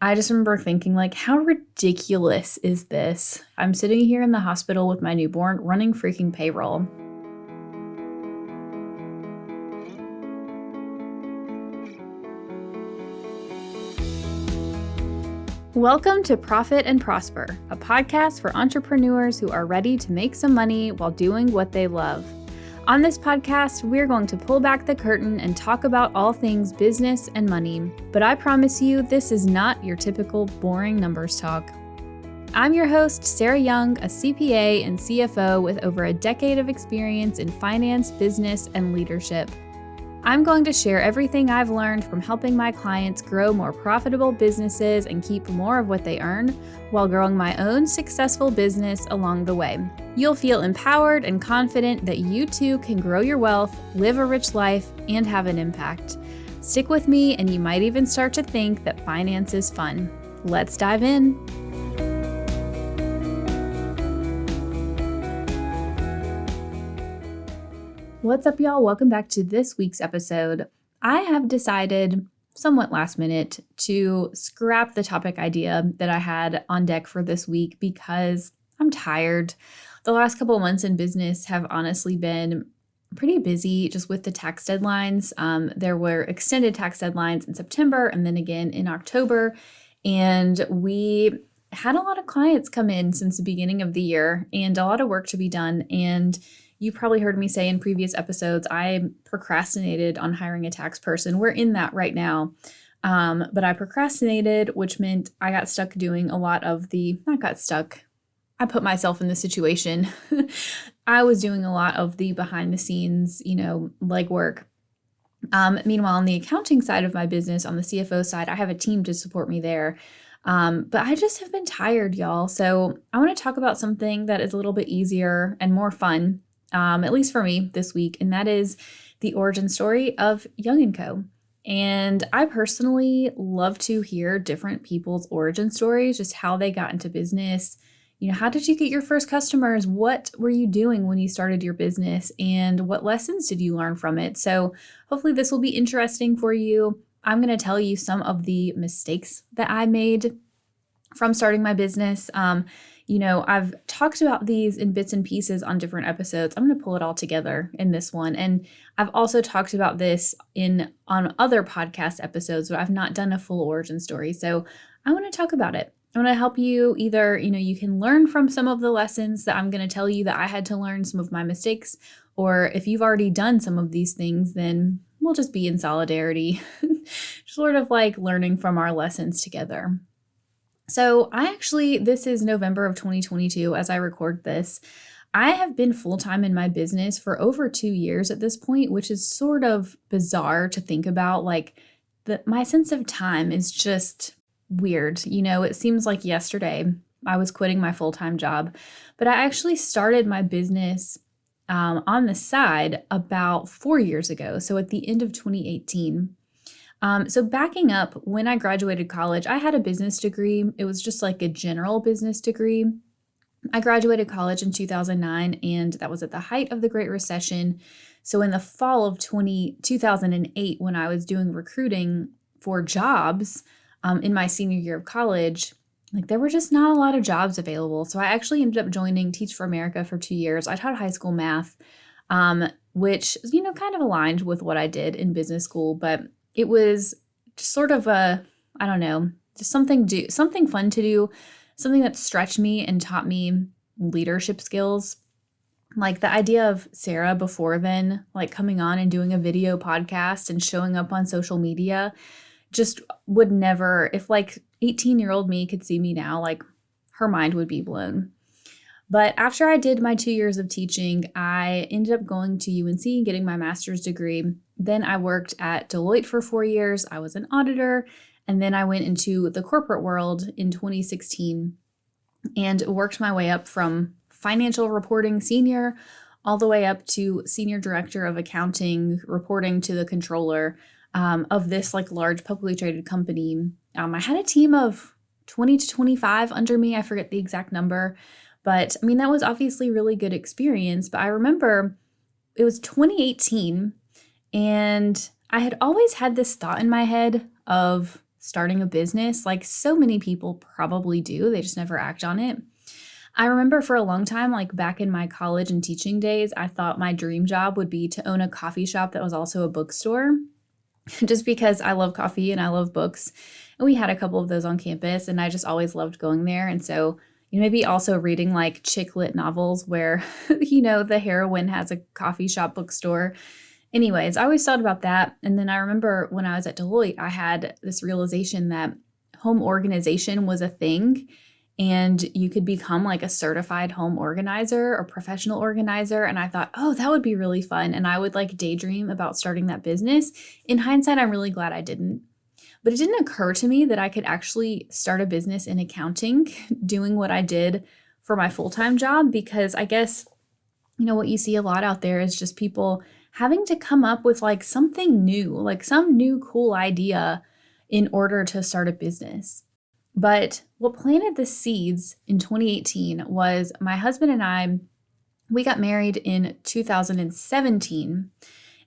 I just remember thinking, like, how ridiculous is this? I'm sitting here in the hospital with my newborn running freaking payroll. Welcome to Profit and Prosper, a podcast for entrepreneurs who are ready to make some money while doing what they love. On this podcast, we're going to pull back the curtain and talk about all things business and money. But I promise you, this is not your typical boring numbers talk. I'm your host, Sarah Young, a CPA and CFO with over a decade of experience in finance, business, and leadership. I'm going to share everything I've learned from helping my clients grow more profitable businesses and keep more of what they earn while growing my own successful business along the way. You'll feel empowered and confident that you too can grow your wealth, live a rich life, and have an impact. Stick with me and you might even start to think that finance is fun. Let's dive in. What's up, y'all? Welcome back to this week's episode. I have decided, somewhat last minute, to scrap the topic idea that I had on deck for this week because I'm tired. The last couple of months in business have honestly been pretty busy just with the tax deadlines. There were extended tax deadlines in September and then again in October, and we had a lot of clients come in since the beginning of the year and a lot of work to be done. And you probably heard me say in previous episodes, I procrastinated on hiring a tax person. We're in that right now. But I procrastinated, which meant I got stuck doing a lot of I put myself in the situation. I was doing a lot of the behind the scenes, legwork. Meanwhile, on the accounting side of my business, on the CFO side, I have a team to support me there. But I just have been tired, y'all. So I want to talk about something that is a little bit easier and more fun. At least for me this week, and that is the origin story of Young & Co. And I personally love to hear different people's origin stories, just how they got into business. How did you get your first customers? What were you doing when you started your business? And what lessons did you learn from it? So hopefully this will be interesting for you. I'm going to tell you some of the mistakes that I made from starting my business. I've talked about these in bits and pieces on different episodes. I'm going to pull it all together in this one. And I've also talked about this on other podcast episodes, but I've not done a full origin story. So I want to talk about it. I want to help you either, you can learn from some of the lessons that I'm going to tell you that I had to learn, some of my mistakes, or if you've already done some of these things, then we'll just be in solidarity, sort of like learning from our lessons together. So this is November of 2022 as I record this. I have been full-time in my business for over 2 years at this point, which is sort of bizarre to think about. My sense of time is just weird. It seems like yesterday I was quitting my full-time job, but I actually started my business on the side about 4 years ago. So at the end of 2018. So backing up, when I graduated college, I had a business degree. It was just like a general business degree. I graduated college in 2009, and that was at the height of the Great Recession. So in the fall of 2008, when I was doing recruiting for jobs in my senior year of college, there were just not a lot of jobs available. So I actually ended up joining Teach for America for 2 years. I taught high school math, which, kind of aligned with what I did in business school, but it was sort of just something fun to do, something that stretched me and taught me leadership skills. Like the idea of Sarah before then, coming on and doing a video podcast and showing up on social media, just would never, if 18-year-old me could see me now, her mind would be blown. But after I did my 2 years of teaching, I ended up going to UNC and getting my master's degree. Then I worked at Deloitte for 4 years. I was an auditor. And then I went into the corporate world in 2016 and worked my way up from financial reporting senior all the way up to senior director of accounting, reporting to the controller of this large publicly traded company. I had a team of 20 to 25 under me. I forget the exact number. But that was obviously really good experience. But I remember it was 2018 and I had always had this thought in my head of starting a business, like so many people probably do. They just never act on it. I remember for a long time, like back in my college and teaching days, I thought my dream job would be to own a coffee shop that was also a bookstore, just because I love coffee and I love books. And we had a couple of those on campus, and I just always loved going there. And so, maybe also reading like chick lit novels where, the heroine has a coffee shop bookstore. Anyways, I always thought about that. And then I remember when I was at Deloitte, I had this realization that home organization was a thing. And you could become like a certified home organizer or professional organizer. And I thought, oh, that would be really fun. And I would like daydream about starting that business. In hindsight, I'm really glad I didn't. But it didn't occur to me that I could actually start a business in accounting, doing what I did for my full-time job, because I guess, what you see a lot out there is just people having to come up with like something new, like some new cool idea in order to start a business. But what planted the seeds in 2018 was my husband and I, we got married in 2017,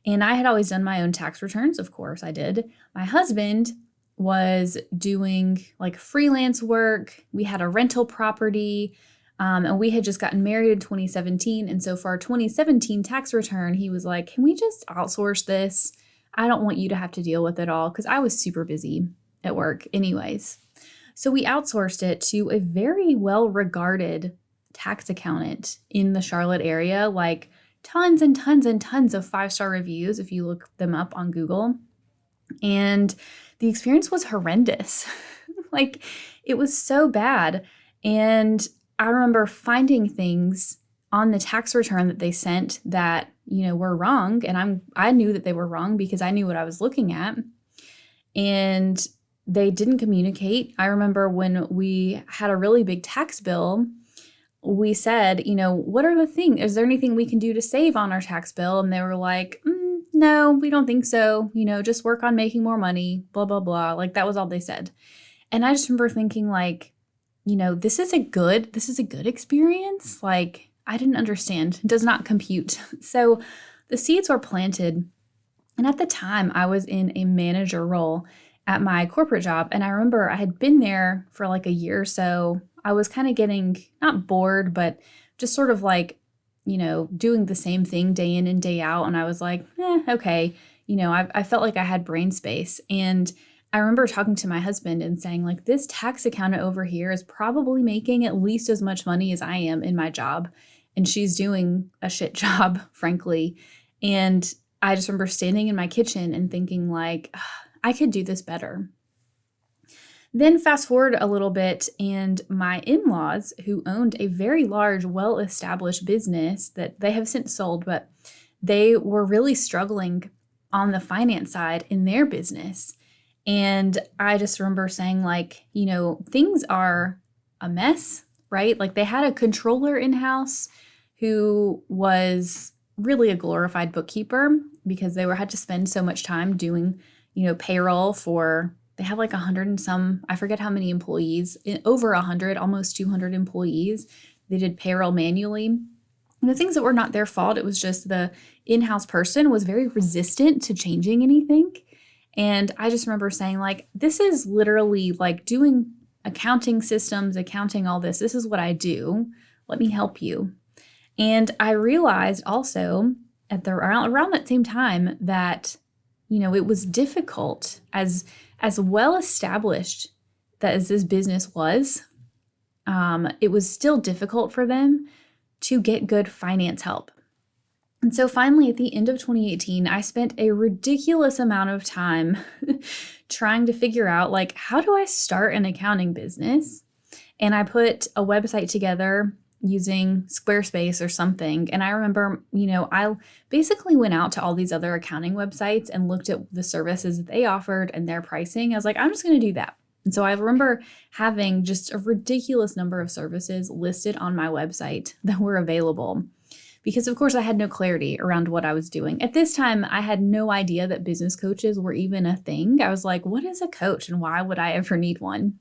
and I had always done my own tax returns. Of course I did. My husband was doing like freelance work. We had a rental property, and we had just gotten married in 2017. And so for our 2017 tax return, he was like, can we just outsource this? I don't want you to have to deal with it all, because I was super busy at work anyways. So we outsourced it to a very well-regarded tax accountant in the Charlotte area, like tons and tons and tons of 5-star reviews if you look them up on Google. And the experience was horrendous. Like, it was so bad. And I remember finding things on the tax return that they sent that, were wrong. And I knew that they were wrong because I knew what I was looking at. And they didn't communicate. I remember when we had a really big tax bill, we said, what are the things? Is there anything we can do to save on our tax bill? And they were like, no, we don't think so. Just work on making more money, blah, blah, blah. Like, that was all they said. And I just remember thinking like, this is a good experience. Like, I didn't understand. It does not compute. So the seeds were planted. And at the time I was in a manager role at my corporate job. And I remember I had been there for like a year or so. I was kind of getting not bored, but just sort of like, doing the same thing day in and day out. And I was like, okay. I felt like I had brain space. And I remember talking to my husband and saying like, this tax accountant over here is probably making at least as much money as I am in my job. And she's doing a shit job, frankly. And I just remember standing in my kitchen and thinking like, I could do this better. Then fast forward a little bit, and my in-laws, who owned a very large, well-established business that they have since sold, but they were really struggling on the finance side in their business. And I just remember saying like, things are a mess, right? Like, they had a controller in-house who was really a glorified bookkeeper because they had to spend so much time doing payroll for, they had like 100 and some, I forget how many employees, over 100, almost 200 employees. They did payroll manually. Things that were not their fault. It was just the in-house person was very resistant to changing anything. And I just remember saying like, this is literally like doing accounting systems, accounting, all this. This is what I do. Let me help you. And I realized also at around that same time that it was difficult as well established that as this business was, it was still difficult for them to get good finance help. And so finally, at the end of 2018, I spent a ridiculous amount of time trying to figure out like, how do I start an accounting business? And I put a website together using Squarespace or something. And I remember, I basically went out to all these other accounting websites and looked at the services that they offered and their pricing. I was like, I'm just going to do that. And so I remember having just a ridiculous number of services listed on my website that were available because, of course, I had no clarity around what I was doing. At this time, I had no idea that business coaches were even a thing. I was like, what is a coach and why would I ever need one?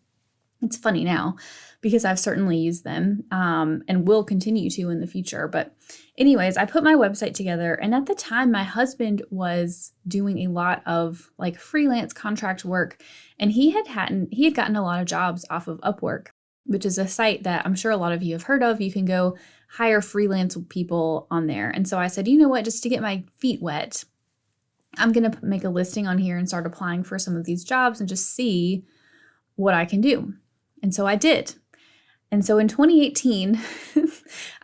It's funny now because I've certainly used them and will continue to in the future. But anyways, I put my website together, and at the time my husband was doing a lot of like freelance contract work, and he had gotten a lot of jobs off of Upwork, which is a site that I'm sure a lot of you have heard of. You can go hire freelance people on there. And so I said, you know what, just to get my feet wet, I'm going to make a listing on here and start applying for some of these jobs and just see what I can do. And so I did. And so in 2018,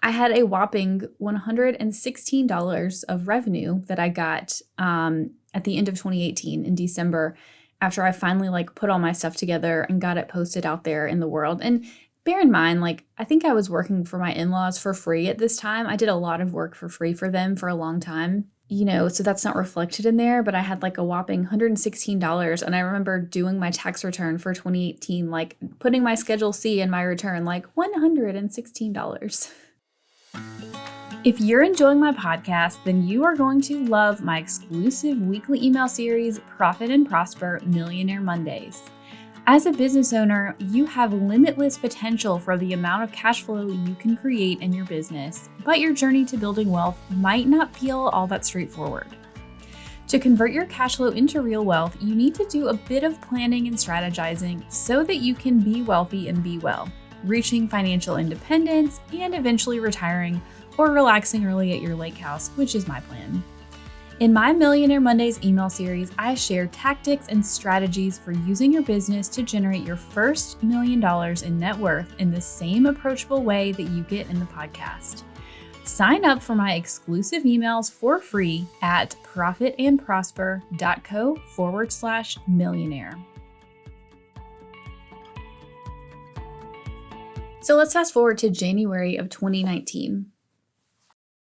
I had a whopping $116 of revenue that I got at the end of 2018 in December, after I finally like put all my stuff together and got it posted out there in the world. And bear in mind, like, I think I was working for my in-laws for free at this time. I did a lot of work for free for them for a long time, so that's not reflected in there, but I had like a whopping $116. And I remember doing my tax return for 2018, like putting my Schedule C in my return, like $116. If you're enjoying my podcast, then you are going to love my exclusive weekly email series, Profit and Prosper Millionaire Mondays. As a business owner, you have limitless potential for the amount of cash flow you can create in your business, but your journey to building wealth might not feel all that straightforward. To convert your cash flow into real wealth, you need to do a bit of planning and strategizing so that you can be wealthy and be well, reaching financial independence and eventually retiring or relaxing early at your lake house, which is my plan. In my Millionaire Mondays email series, I share tactics and strategies for using your business to generate your first $1 million in net worth in the same approachable way that you get in the podcast. Sign up for my exclusive emails for free at profitandprosper.co/millionaire. So let's fast forward to January of 2019.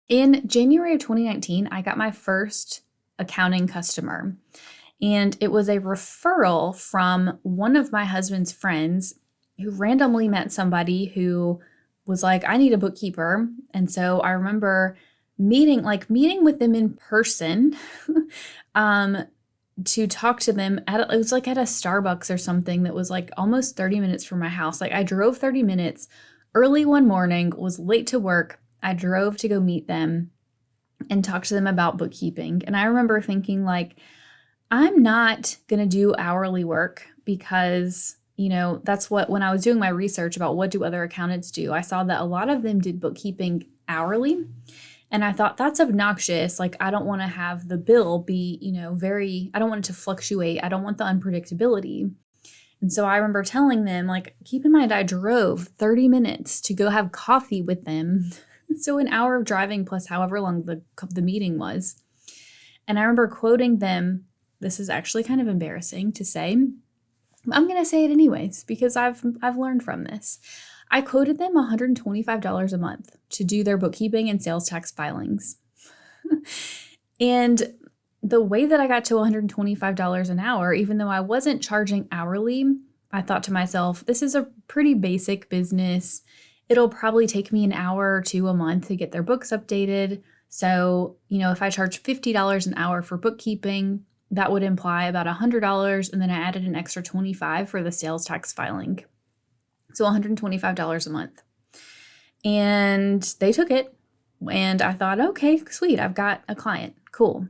In January of 2019, I got my first accounting customer, and it was a referral from one of my husband's friends who randomly met somebody who was like, I need a bookkeeper. And so I remember meeting with them in person to talk to them it was like at a Starbucks or something that was like almost 30 minutes from my house. Like I drove 30 minutes early one morning, was late to work. I drove to go meet them and talk to them about bookkeeping. And I remember thinking like, I'm not going to do hourly work because, that's what, when I was doing my research about what do other accountants do, I saw that a lot of them did bookkeeping hourly. And I thought that's obnoxious. Like, I don't want to have the bill be, I don't want it to fluctuate. I don't want the unpredictability. And so I remember telling them, like, keep in mind, I drove 30 minutes to go have coffee with them. So an hour of driving plus however long the meeting was. And I remember quoting them. This is actually kind of embarrassing to say. I'm going to say it anyways because I've learned from this. I quoted them $125 a month to do their bookkeeping and sales tax filings. And the way that I got to $125 an hour, even though I wasn't charging hourly, I thought to myself, this is a pretty basic business. It'll probably take me an hour or two a month to get their books updated. So, if I charge $50 an hour for bookkeeping, that would imply about $100. And then I added an extra $25 for the sales tax filing. So $125 a month. And they took it. And I thought, okay, sweet. I've got a client. Cool.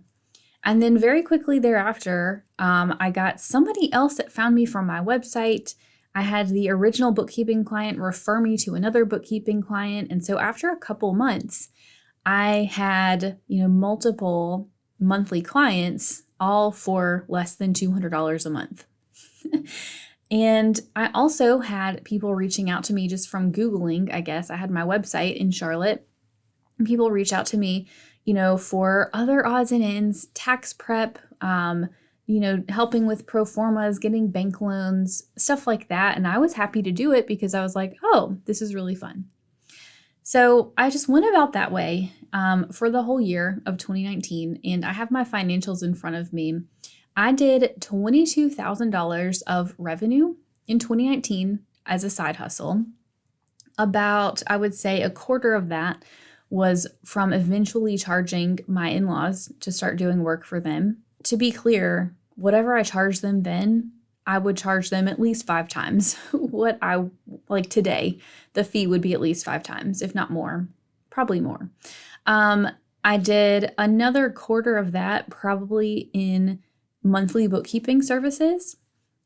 And then very quickly thereafter, I got somebody else that found me from my website. I had the original bookkeeping client refer me to another bookkeeping client. And so after a couple months, I had, multiple monthly clients, all for less than $200 a month. And I also had people reaching out to me just from Googling, I guess. I had my website in Charlotte. And people reach out to me, for other odds and ends, tax prep, helping with pro formas, getting bank loans, stuff like that. And I was happy to do it because I was like, oh, this is really fun. So I just went about that way for the whole year of 2019. And I have my financials in front of me. I did $22,000 of revenue in 2019 as a side hustle. About, I would say, a quarter of that was from eventually charging my in-laws to start doing work for them. To be clear, whatever I charged them then, I would charge them at least 5 times what I like today. The fee would be at least 5 times, if not more, probably more. I did another quarter of that probably in monthly bookkeeping services.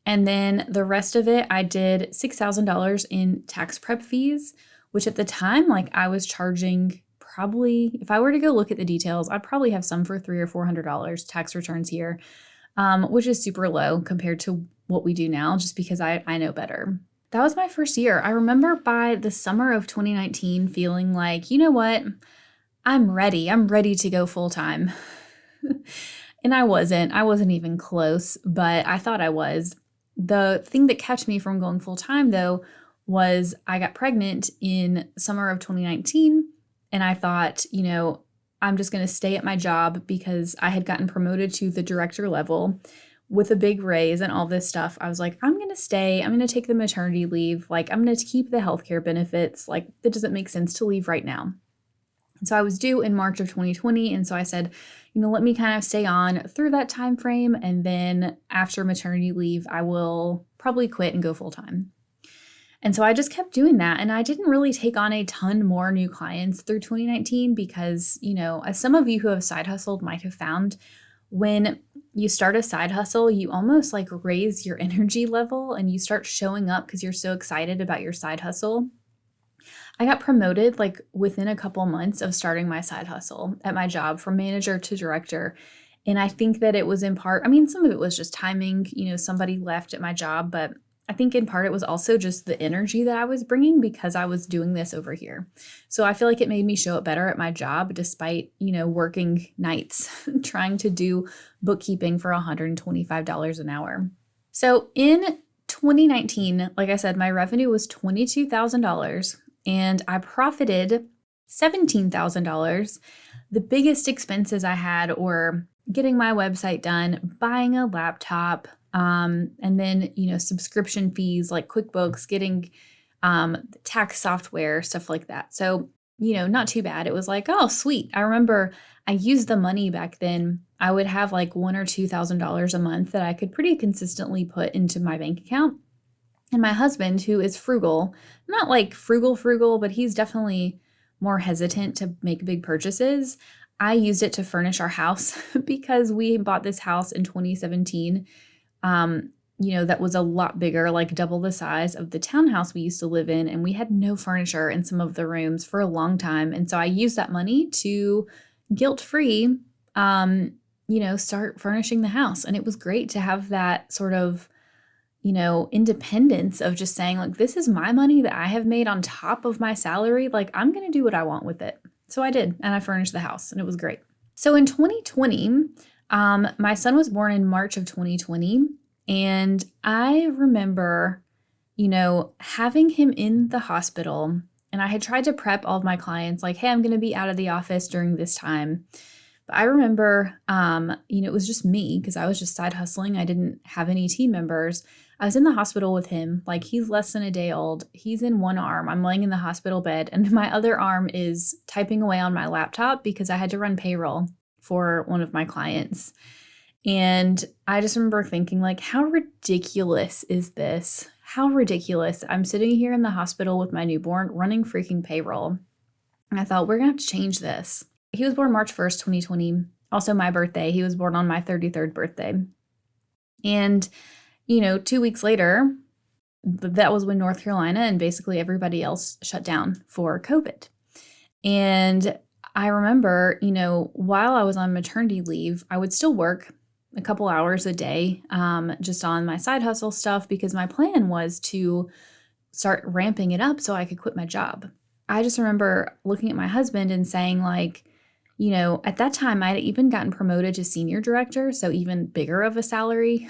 And then the rest of it, I did $6,000 in tax prep fees, which at the time, like I was charging probably, if I were to go look at the details, I'd probably have some for $300 or $400 tax returns here, which is super low compared to what we do now, just because I know better. That was my first year. I remember by the summer of 2019 feeling like, you know what? I'm ready. I'm ready to go full time. And I wasn't even close, but I thought I was. The thing that kept me from going full time though was I got pregnant in summer of 2019, and I thought, I'm just going to stay at my job because I had gotten promoted to the director level with a big raise and all this stuff. I was like, I'm going to stay. I'm going to take the maternity leave. Like, I'm going to keep the healthcare benefits. Like, it doesn't make sense to leave right now. And so I was due in March of 2020. And so I said, let me kind of stay on through that time frame. And then after maternity leave, I will probably quit and go full time. And so I just kept doing that. And I didn't really take on a ton more new clients through 2019 because, as some of you who have side hustled might have found, when you start a side hustle, you almost like raise your energy level and you start showing up because you're so excited about your side hustle. I got promoted like within a couple months of starting my side hustle at my job from manager to director. And I think that it was in part, some of it was just timing, somebody left at my job, but I think in part it was also just the energy that I was bringing because I was doing this over here. So I feel like it made me show up better at my job despite, working nights, trying to do bookkeeping for $125 an hour. So in 2019, like I said, my revenue was $22,000 and I profited $17,000. The biggest expenses I had were getting my website done, buying a laptop, and then, subscription fees like QuickBooks, getting tax software, stuff like that. So, not too bad. It was like, oh, sweet. I remember I used the money back then. I would have like $1,000 or $2,000 a month that I could pretty consistently put into my bank account. And my husband, who is frugal, not like frugal, but he's definitely more hesitant to make big purchases. I used it to furnish our house because we bought this house in 2017. That was a lot bigger, like double the size of the townhouse we used to live in. And we had no furniture in some of the rooms for a long time. And so I used that money to guilt-free, start furnishing the house. And it was great to have that sort of, independence of just saying like, this is my money that I have made on top of my salary. Like I'm going to do what I want with it. So I did. And I furnished the house and it was great. So in 2020, my son was born in March of 2020. And I remember, having him in the hospital, and I had tried to prep all of my clients like, hey, I'm going to be out of the office during this time. But I remember, it was just me because I was just side hustling. I didn't have any team members. I was in the hospital with him. Like he's less than a day old. He's in one arm. I'm laying in the hospital bed and my other arm is typing away on my laptop because I had to run payroll for one of my clients. And I just remember thinking like, how ridiculous is this? How ridiculous. I'm sitting here in the hospital with my newborn running freaking payroll. And I thought, we're going to have to change this. He was born March 1st, 2020. Also my birthday. He was born on my 33rd birthday. And, 2 weeks later, that was when North Carolina and basically everybody else shut down for COVID. And I remember, while I was on maternity leave, I would still work a couple hours a day, just on my side hustle stuff because my plan was to start ramping it up so I could quit my job. I just remember looking at my husband and saying like, at that time I had even gotten promoted to senior director, so even bigger of a salary.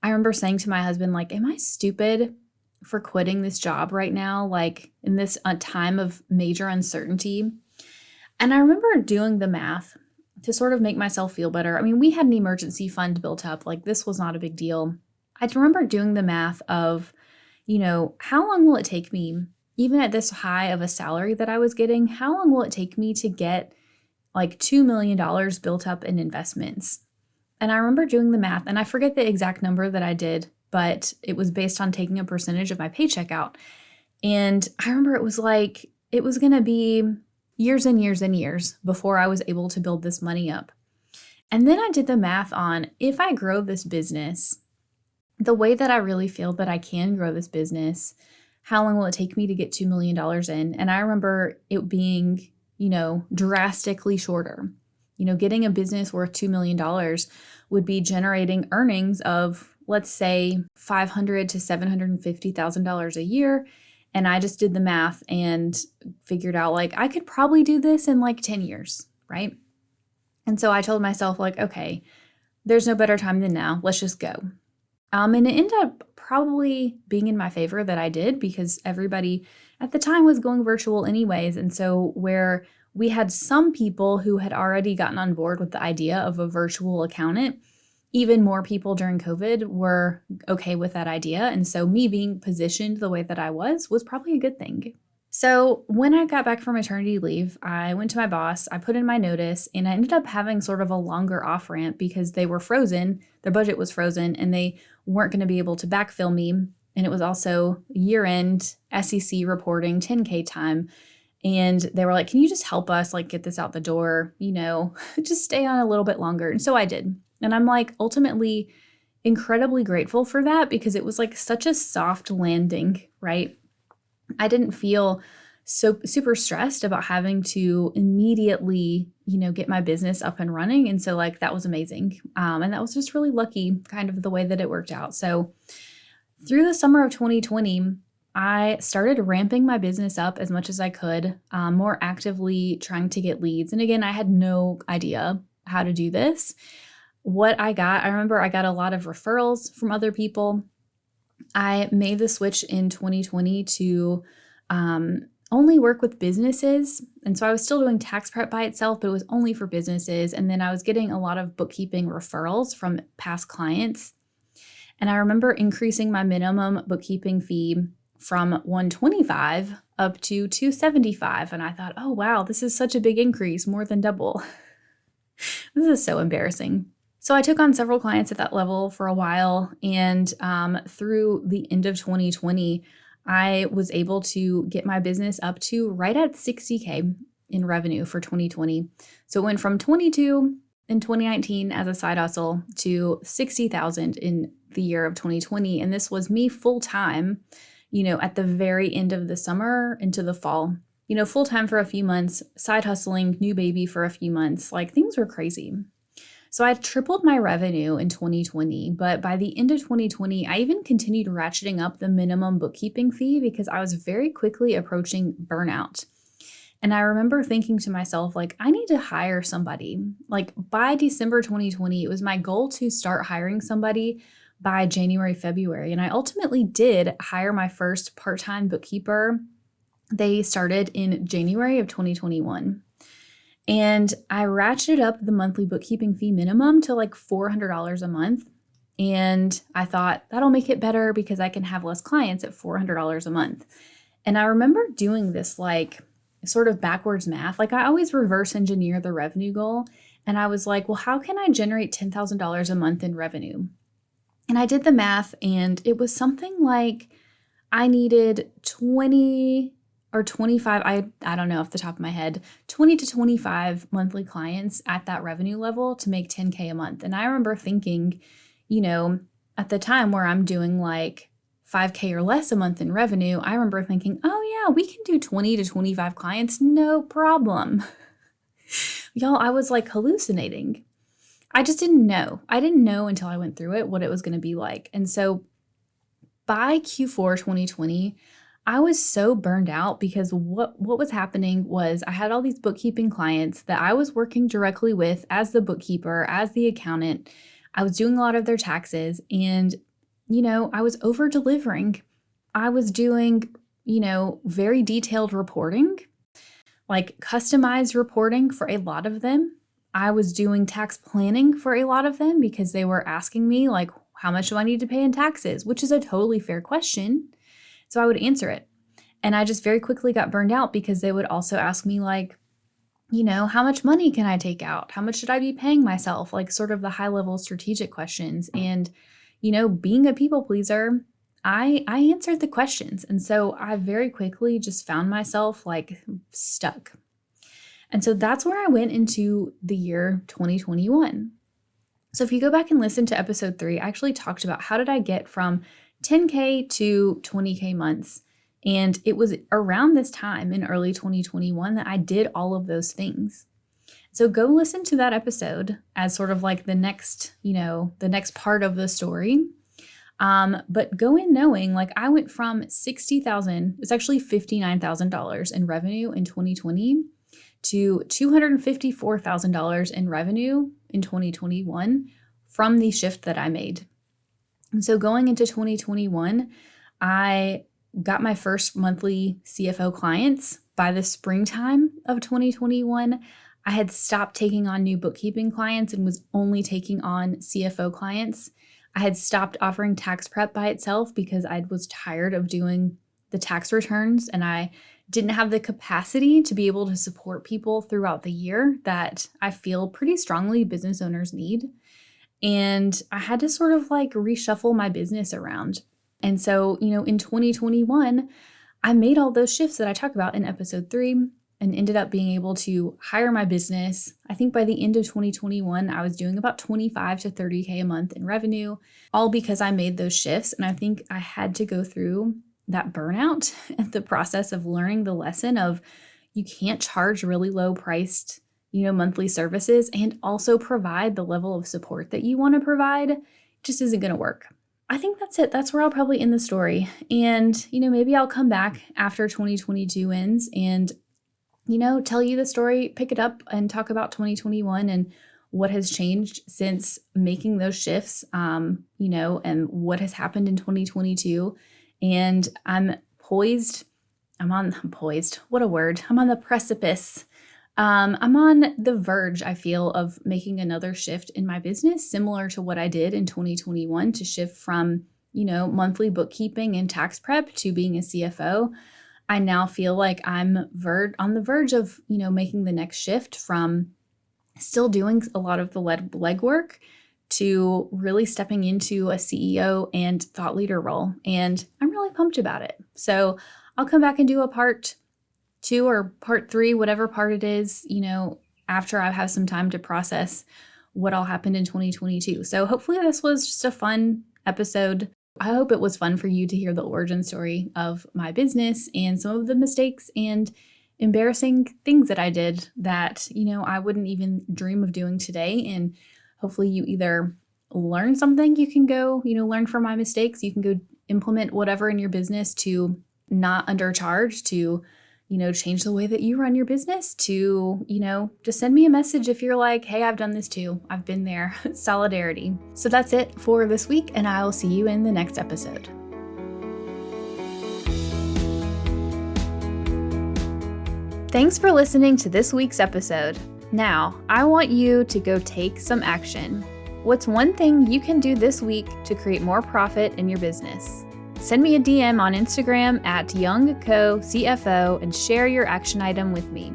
I remember saying to my husband, like, am I stupid for quitting this job right now? Like in this time of major uncertainty. And I remember doing the math to sort of make myself feel better. We had an emergency fund built up. Like this was not a big deal. I remember doing the math of, how long will it take me, even at this high of a salary that I was getting, how long will it take me to get like $2 million built up in investments? And I remember doing the math, and I forget the exact number that I did, but it was based on taking a percentage of my paycheck out. And I remember it was going to be years and years and years before I was able to build this money up. And then I did the math on if I grow this business, the way that I really feel that I can grow this business, how long will it take me to get $2 million in? And I remember it being, drastically shorter. Getting a business worth $2 million would be generating earnings of, let's say, $500,000 to $750,000 a year. And I just did the math and figured out I could probably do this in 10 years, right? And so I told myself okay, there's no better time than now. Let's just go. And it ended up probably being in my favor that I did, because everybody at the time was going virtual anyways. And so where we had some people who had already gotten on board with the idea of a virtual accountant, even more people during COVID were okay with that idea. And so me being positioned the way that I was probably a good thing. So when I got back from maternity leave, I went to my boss, I put in my notice, and I ended up having sort of a longer off ramp because they were frozen, their budget was frozen, and they weren't going to be able to backfill me. And it was also year-end SEC reporting, 10K time. And they were like, can you just help us get this out the door, just stay on a little bit longer. And so I did. And I'm ultimately incredibly grateful for that, because it was such a soft landing, right? I didn't feel so super stressed about having to immediately, get my business up and running. And so that was amazing. And that was just really lucky, kind of the way that it worked out. So through the summer of 2020, I started ramping my business up as much as I could, more actively trying to get leads. And again, I had no idea how to do this. I remember I got a lot of referrals from other people. I made the switch in 2020 to only work with businesses. And so I was still doing tax prep by itself, but it was only for businesses. And then I was getting a lot of bookkeeping referrals from past clients. And I remember increasing my minimum bookkeeping fee from $125 up to $275. And I thought, oh, wow, this is such a big increase, more than double. This is so embarrassing. So I took on several clients at that level for a while. And through the end of 2020, I was able to get my business up to right at 60K in revenue for 2020. So it went from 22 in 2019 as a side hustle to 60,000 in the year of 2020. And this was me full time, at the very end of the summer into the fall, full time for a few months, side hustling, new baby for a few months, things were crazy. So I tripled my revenue in 2020, but by the end of 2020, I even continued ratcheting up the minimum bookkeeping fee because I was very quickly approaching burnout. And I remember thinking to myself, I need to hire somebody. By December 2020, it was my goal to start hiring somebody by January, February. And I ultimately did hire my first part-time bookkeeper. They started in January of 2021. And I ratcheted up the monthly bookkeeping fee minimum to $400 a month. And I thought that'll make it better because I can have less clients at $400 a month. And I remember doing this sort of backwards math. I always reverse engineer the revenue goal. And I was well, how can I generate $10,000 a month in revenue? And I did the math, and it was something I needed 20 or 25, I don't know off the top of my head, 20 to 25 monthly clients at that revenue level to make 10K a month. And I remember thinking, at the time where I'm doing 5K or less a month in revenue, I remember thinking, oh yeah, we can do 20 to 25 clients, no problem. Y'all, I was hallucinating. I just didn't know. I didn't know until I went through it what it was going to be like. And so by Q4 2020, I was so burned out because what was happening was I had all these bookkeeping clients that I was working directly with as the bookkeeper, as the accountant. I was doing a lot of their taxes, and, I was over delivering. I was doing, very detailed reporting, customized reporting for a lot of them. I was doing tax planning for a lot of them because they were asking me how much do I need to pay in taxes, which is a totally fair question. So I would answer it. And I just very quickly got burned out because they would also ask me How much money can I take out? How much should I be paying myself? Like sort of the high level strategic questions. And, being a people pleaser, I answered the questions. And so I very quickly just found myself like stuck. And so that's where I went into the year 2021. So if you go back and listen to episode 3, I actually talked about how did I get from 10K to 20K months. And it was around this time in early 2021 that I did all of those things. So go listen to that episode as sort of like the next part of the story. But go in knowing like I went from $60,000, it's actually $59,000 in revenue in 2020 to $254,000 in revenue in 2021 from the shift that I made. And so going into 2021, I got my first monthly CFO clients by the springtime of 2021. I had stopped taking on new bookkeeping clients and was only taking on CFO clients. I had stopped offering tax prep by itself because I was tired of doing the tax returns and I didn't have the capacity to be able to support people throughout the year that I feel pretty strongly business owners need. And I had to sort of like reshuffle my business around. And so, in 2021, I made all those shifts that I talk about in episode 3 and ended up being able to hire my business. I think by the end of 2021, I was doing about 25 to 30K a month in revenue, all because I made those shifts. And I think I had to go through that burnout and the process of learning the lesson of you can't charge really low priced, monthly services and also provide the level of support that you want to provide. It just isn't going to work. I think that's it. That's where I'll probably end the story. And, maybe I'll come back after 2022 ends and, tell you the story, pick it up and talk about 2021 and what has changed since making those shifts, and what has happened in 2022. And I'm on the precipice. I'm on the verge, I feel, of making another shift in my business, similar to what I did in 2021 to shift from, monthly bookkeeping and tax prep to being a CFO. I now feel like I'm on the verge of, making the next shift from still doing a lot of the legwork to really stepping into a CEO and thought leader role. And I'm really pumped about it. So I'll come back and do a part 2 or part 3, whatever part it is, after I have some time to process what all happened in 2022. So hopefully this was just a fun episode. I hope it was fun for you to hear the origin story of my business and some of the mistakes and embarrassing things that I did that, I wouldn't even dream of doing today. And hopefully you either learn something you can go, learn from my mistakes. You can go implement whatever in your business to not undercharge, to, change the way that you run your business, to, just send me a message if you're like, hey, I've done this too. I've been there. Solidarity. So that's it for this week, and I will see you in the next episode. Thanks for listening to this week's episode. Now, I want you to go take some action. What's one thing you can do this week to create more profit in your business? Send me a DM on Instagram at YoungCoCFO and share your action item with me.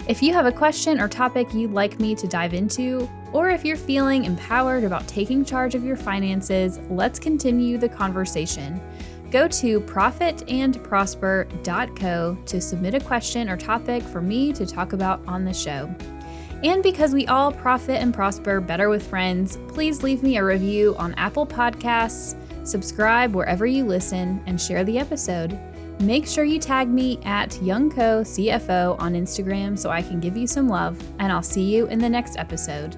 If you have a question or topic you'd like me to dive into, or if you're feeling empowered about taking charge of your finances, let's continue the conversation. Go to profitandprosper.co to submit a question or topic for me to talk about on the show. And because we all profit and prosper better with friends, please leave me a review on Apple Podcasts, subscribe wherever you listen, and share the episode. Make sure you tag me at YoungCoCFO on Instagram so I can give you some love, and I'll see you in the next episode.